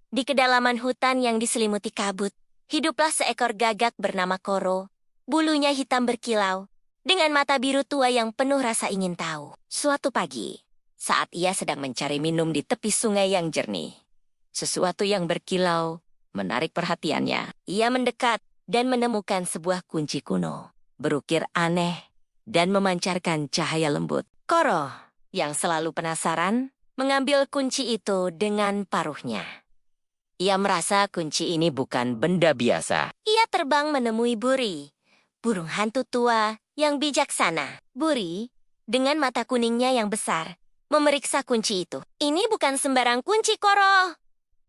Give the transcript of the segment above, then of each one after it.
Di kedalaman hutan yang diselimuti kabut, hiduplah seekor gagak bernama Koro. Bulunya hitam berkilau, dengan mata biru tua yang penuh rasa ingin tahu. Suatu pagi, saat ia sedang mencari minum di tepi sungai yang jernih, sesuatu yang berkilau menarik perhatiannya. Ia mendekat dan menemukan sebuah kunci kuno, berukir aneh, dan memancarkan cahaya lembut. Koro, yang selalu penasaran, mengambil kunci itu dengan paruhnya. Ia merasa kunci ini bukan benda biasa. Ia terbang menemui Buri, burung hantu tua yang bijaksana. Buri, dengan mata kuningnya yang besar, memeriksa kunci itu. "Ini bukan sembarang kunci, Koro,"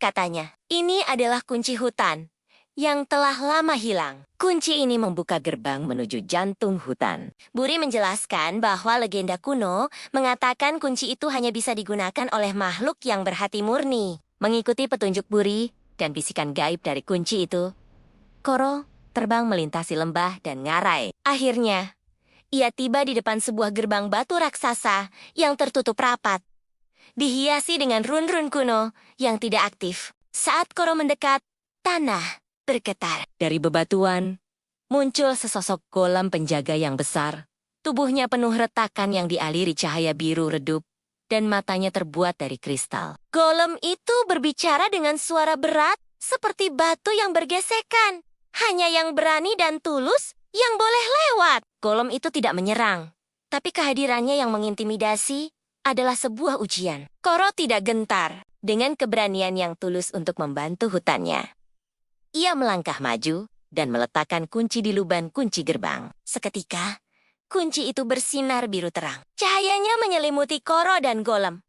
katanya. "Ini adalah kunci hutan yang telah lama hilang." Kunci ini membuka gerbang menuju jantung hutan. Buri menjelaskan bahwa legenda kuno mengatakan kunci itu hanya bisa digunakan oleh makhluk yang berhati murni. Mengikuti petunjuk Buri dan bisikan gaib dari kunci itu, Koro terbang melintasi lembah dan ngarai. Akhirnya, ia tiba di depan sebuah gerbang batu raksasa yang tertutup rapat, dihiasi dengan run-run kuno yang tidak aktif. Saat Koro mendekat, tanah bergetar. Dari bebatuan, muncul sesosok golem penjaga yang besar. Tubuhnya penuh retakan yang dialiri cahaya biru redup, dan matanya terbuat dari kristal. Golem itu berbicara dengan suara berat, seperti batu yang bergesekan. Hanya yang berani dan tulus yang boleh lewat. Golem itu tidak menyerang, tapi kehadirannya yang mengintimidasi adalah sebuah ujian. Koro tidak gentar dengan keberanian yang tulus untuk membantu hutannya. Ia melangkah maju dan meletakkan kunci di lubang kunci gerbang. Seketika, kunci itu bersinar biru terang. Cahayanya menyelimuti Koro dan Golem.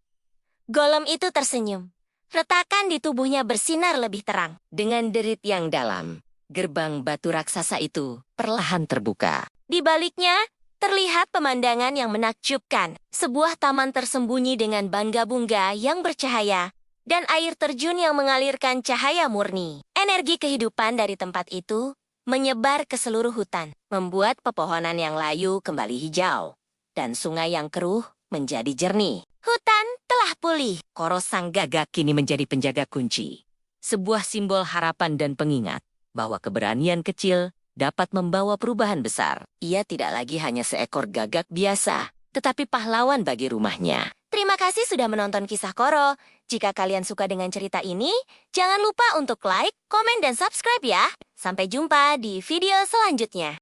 Golem itu tersenyum. Retakan di tubuhnya bersinar lebih terang. Dengan derit yang dalam, gerbang batu raksasa itu perlahan terbuka. Di baliknya, terlihat pemandangan yang menakjubkan. Sebuah taman tersembunyi dengan bangga-bunga yang bercahaya, dan air terjun yang mengalirkan cahaya murni. Energi kehidupan dari tempat itu menyebar ke seluruh hutan, membuat pepohonan yang layu kembali hijau, dan sungai yang keruh menjadi jernih. Hutan telah pulih. Koro sang gagak kini menjadi penjaga kunci. Sebuah simbol harapan dan pengingat bahwa keberanian kecil dapat membawa perubahan besar. Ia tidak lagi hanya seekor gagak biasa, tetapi pahlawan bagi rumahnya. Terima kasih sudah menonton kisah Koro. Jika kalian suka dengan cerita ini, jangan lupa untuk like, komen, dan subscribe ya. Sampai jumpa di video selanjutnya.